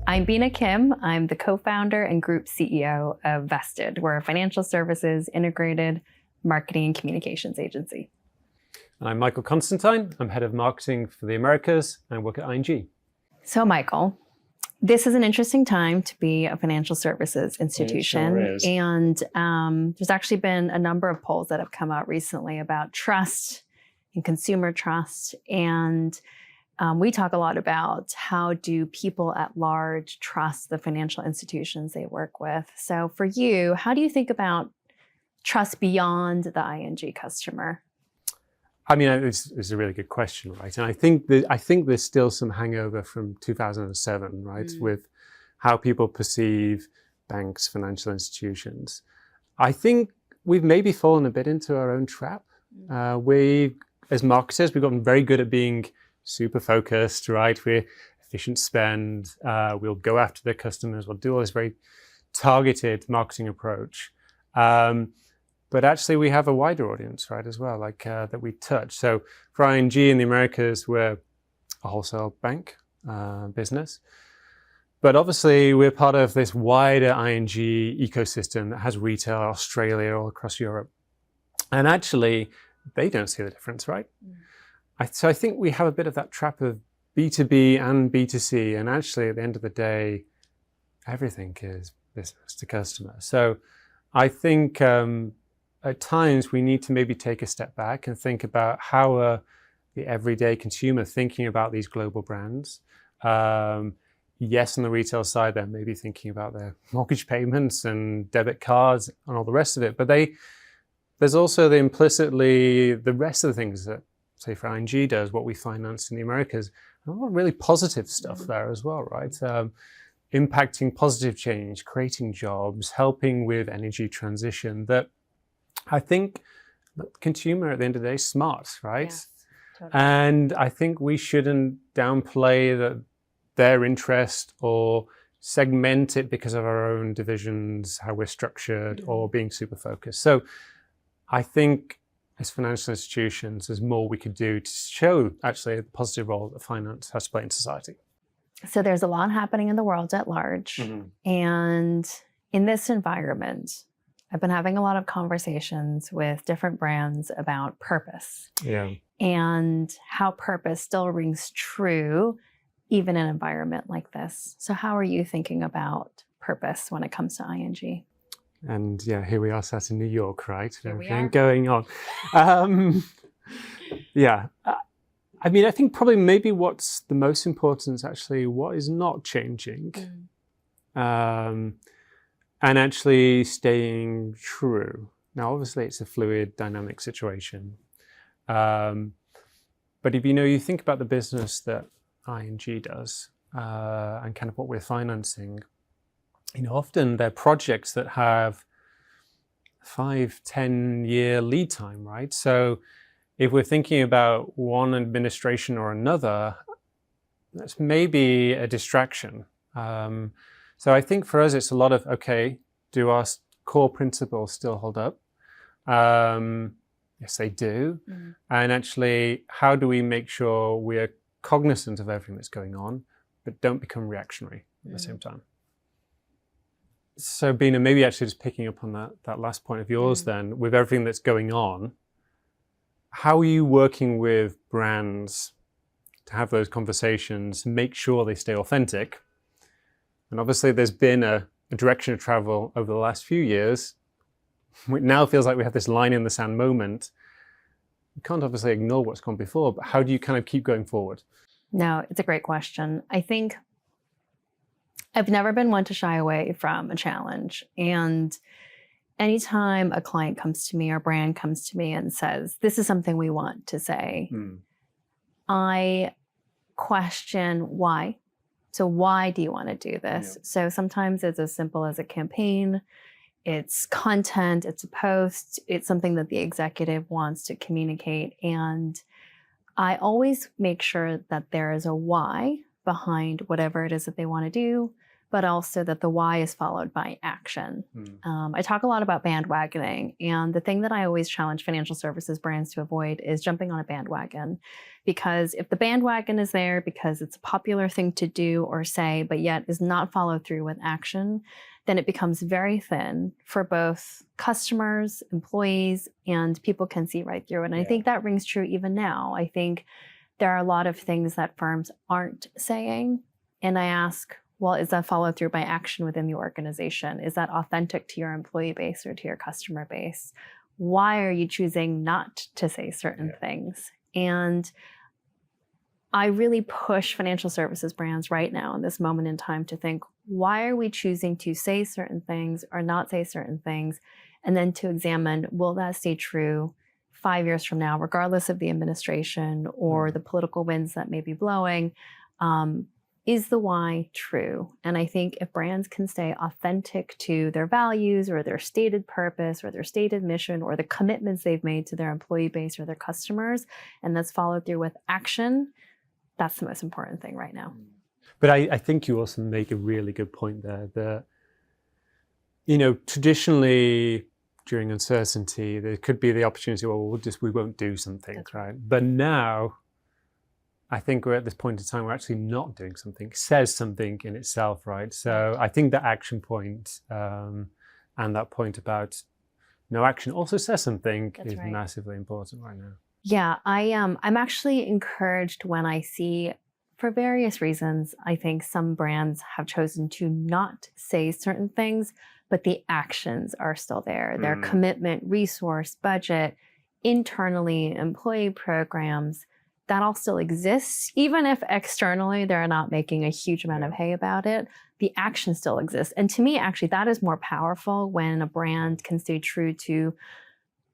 I'm Binna Kim. I'm the co-founder and group CEO of Vested. We're a financial services integrated marketing and communications agency. I'm Michael Constantine. I'm head of marketing for the Americas and work at ING. So Michael, this is an interesting time to be a financial services institution. It sure is. And there's actually been a number of polls that have come out recently about trust and consumer trust. And we talk a lot about how do people at large trust the financial institutions they work with. So for you, how do you think about trust beyond the ING customer? I mean, it's a really good question, right? And I think there's still some hangover from 2007, right, with how people perceive banks, financial institutions. I think we've maybe fallen a bit into our own trap. We, as marketers, we've gotten very good at being super focused, right? We're efficient spend. We'll go after the customers. We'll do all this very targeted marketing approach. But actually, we have a wider audience, right, as well, like that we touch. So for ING in the Americas, we're a wholesale bank business. But obviously, we're part of this wider ING ecosystem that has retail, Australia, all across Europe. And actually, they don't see the difference, right? So I think we have a bit of that trap of B2B and B2C. And actually, at the end of the day, everything is business to customer. So I think at times we need to maybe take a step back and think about how the everyday consumer thinking about these global brands. Yes, on the retail side, they're maybe thinking about their mortgage payments and debit cards and all the rest of it. But there's also implicitly the rest of the things that, say, for ING does, what we finance in the Americas, and a lot of really positive stuff there as well, right? Impacting positive change, creating jobs, helping with energy transition that I think the consumer at the end of the day is smart, right? Yes, totally. And I think we shouldn't downplay their interest or segment it because of our own divisions, how we're structured, or being super focused. So I think as financial institutions, there's more we could do to show actually the positive role that finance has to play in society. So there's a lot happening in the world at large. And in this environment, I've been having a lot of conversations with different brands about purpose. Yeah. And how purpose still rings true, even in an environment like this. So how are you thinking about purpose when it comes to ING? And yeah, here we are sat in New York, right? Here we Everything are. going on. Yeah. I mean, I think probably maybe what's the most important is actually what is not changing. And actually staying true. Now, obviously, it's a fluid, dynamic situation. But if you think about the business that ING does and kind of what we're financing, often they're projects that have 5-10 year lead time, right? So if we're thinking about one administration or another, that's maybe a distraction. So I think for us, it's a lot of, okay, do our core principles still hold up? Yes, they do. And actually, how do we make sure we are cognizant of everything that's going on, but don't become reactionary at the same time? So Binna, maybe actually just picking up on that last point of yours then, with everything that's going on, how are you working with brands to have those conversations, make sure they stay authentic? And obviously there's been a direction of travel over the last few years. It now feels like we have this line in the sand moment. You can't obviously ignore what's gone before, but how do you kind of keep going forward? No, it's a great question. I think I've never been one to shy away from a challenge. And anytime a client comes to me or brand comes to me and says, this is something we want to say, I question why. So why do you want to do this? Yeah. So sometimes it's as simple as a campaign, it's content, it's a post, it's something that the executive wants to communicate. And I always make sure that there is a why behind whatever it is that they want to do, but also that the why is followed by action. I talk a lot about bandwagoning, and the thing that I always challenge financial services brands to avoid is jumping on a bandwagon. Because if the bandwagon is there because it's a popular thing to do or say, but yet is not followed through with action, then it becomes very thin for both customers, employees, and people can see right through it. And I think that rings true even now. I think there are a lot of things that firms aren't saying. And I ask, well, is that followed through by action within the organization? Is that authentic to your employee base or to your customer base? Why are you choosing not to say certain things? And I really push financial services brands right now in this moment in time to think, why are we choosing to say certain things or not say certain things? And then to examine, will that stay true 5 years from now, regardless of the administration or the political winds that may be blowing? Is the why true? And I think if brands can stay authentic to their values or their stated purpose or their stated mission or the commitments they've made to their employee base or their customers, and that's followed through with action, that's the most important thing right now. But I think you also make a really good point there that, you know, traditionally during uncertainty, there could be the opportunity, well, we won't do something, right? But now, I think we're at this point in time, we're actually not doing something, says something in itself, right? So I think the action point and that point about no action also says something is massively important right now. Yeah, I'm actually encouraged when I see, for various reasons, I think some brands have chosen to not say certain things, but the actions are still there. Their commitment, resource, budget, internally, employee programs, that all still exists. Even if externally they're not making a huge amount of hay about it, the action still exists. And to me, actually, that is more powerful when a brand can stay true to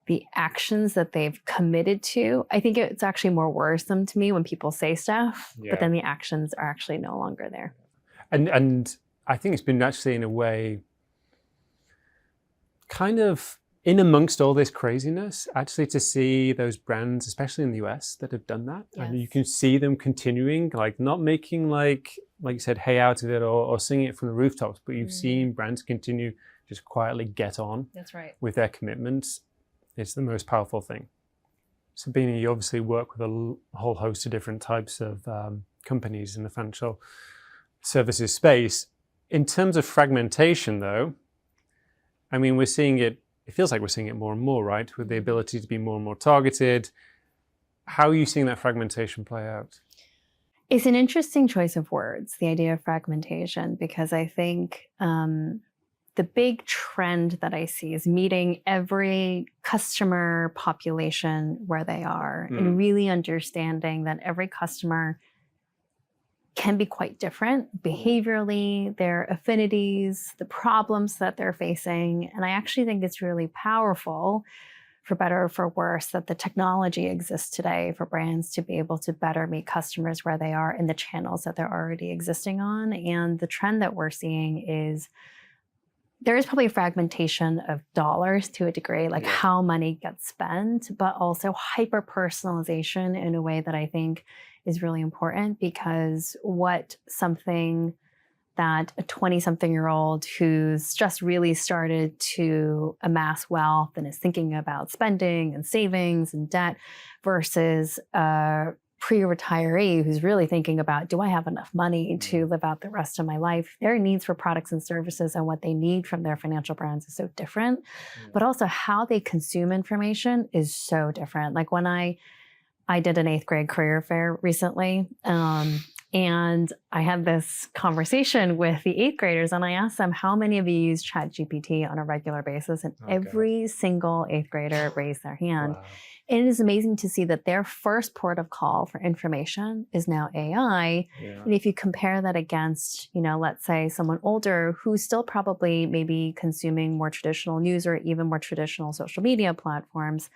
the actions that they've committed to. I think it's actually more worrisome to me when people say stuff, but then the actions are actually no longer there. And I think it's been actually, in a way, kind of in amongst all this craziness, actually to see those brands, especially in the US, that have done that. And you can see them continuing, like not making like you said, hay out of it or singing it from the rooftops, but you've seen brands continue just quietly get on with their commitments. It's the most powerful thing. So Binna, you obviously work with a whole host of different types of companies in the financial services space. In terms of fragmentation though, I mean, we're seeing it feels like we're seeing it more and more, right? With the ability to be more and more targeted. How are you seeing that fragmentation play out? It's an interesting choice of words, the idea of fragmentation, because I think the big trend that I see is meeting every customer population where they are and really understanding that every customer can be quite different behaviorally, their affinities, the problems that they're facing. And I actually think it's really powerful, for better or for worse, that the technology exists today for brands to be able to better meet customers where they are in the channels that they're already existing on. And the trend that we're seeing is there is probably a fragmentation of dollars to a degree, like how money gets spent, but also hyper-personalization in a way that I think is really important, because what something that a 20-something-year-old who's just really started to amass wealth and is thinking about spending and savings and debt versus a pre-retiree who's really thinking about, do I have enough money to live out the rest of my life? Their needs for products and services and what they need from their financial brands is so different, but also how they consume information is so different. Like when I did an 8th grade career fair recently, and I had this conversation with the 8th graders, and I asked them, how many of you use ChatGPT on a regular basis? And every single 8th grader raised their hand. Wow. And it is amazing to see that their first port of call for information is now AI. And if you compare that against, let's say someone older who's still probably maybe consuming more traditional news or even more traditional social media platforms,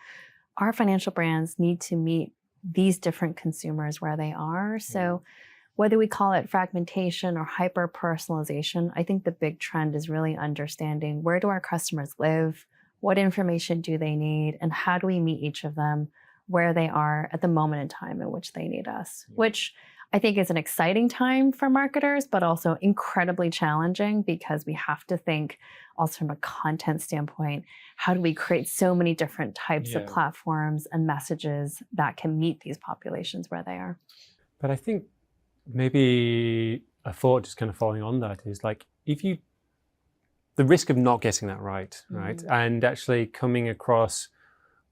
our financial brands need to meet these different consumers where they are. So whether we call it fragmentation or hyper-personalization, I think the big trend is really understanding, where do our customers live? What information do they need? And how do we meet each of them where they are at the moment in time in which they need us? Which I think it's an exciting time for marketers, but also incredibly challenging because we have to think also from a content standpoint, how do we create so many different types of platforms and messages that can meet these populations where they are? But I think maybe a thought just kind of following on that is like, the risk of not getting that right, and actually coming across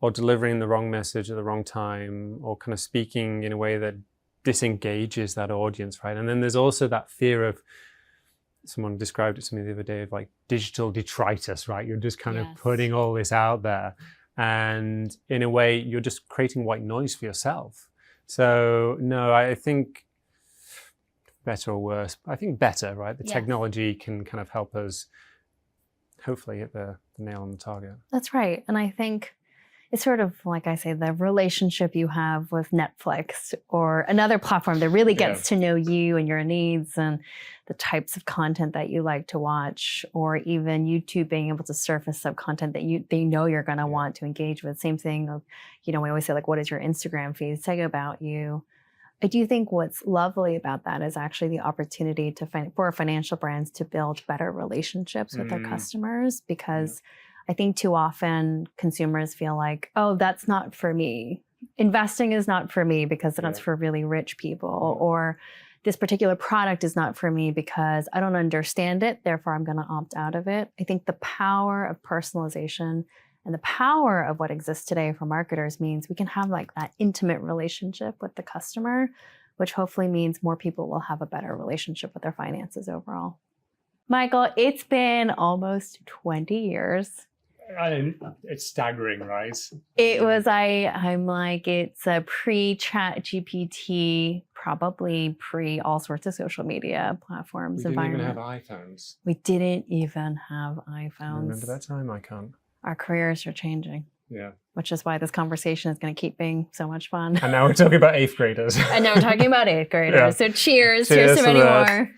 or delivering the wrong message at the wrong time, or kind of speaking in a way that disengages that audience, right? And then there's also that fear of, someone described it to me the other day, of like digital detritus, right? You're just kind of putting all this out there, and in a way you're just creating white noise for yourself. So no, I think better or worse, I think better, right? The technology can kind of help us hopefully hit the nail on the target. That's right. And I think it's sort of, like I say, the relationship you have with Netflix or another platform that really gets to know you and your needs and the types of content that you like to watch, or even YouTube being able to surface up content that they know you're going to want to engage with. Same thing of, we always say, like, what does your Instagram feed say about you? I do think what's lovely about that is actually the opportunity for financial brands to build better relationships with their customers, because I think too often consumers feel like, oh, that's not for me. Investing is not for me because that's for really rich people, or this particular product is not for me because I don't understand it, therefore I'm going to opt out of it. I think the power of personalization and the power of what exists today for marketers means we can have like that intimate relationship with the customer, which hopefully means more people will have a better relationship with their finances overall. Michael, it's been almost 20 years. It's staggering, right? It was, I'm like, it's a pre-Chat GPT, probably pre all sorts of social media platforms environment. We didn't even have iPhones. We didn't even have iPhones. I remember that time? I can't. Our careers are changing. Yeah. Which is why this conversation is going to keep being so much fun. And now we're talking about 8th graders. And now we're talking about 8th graders. So cheers to many more.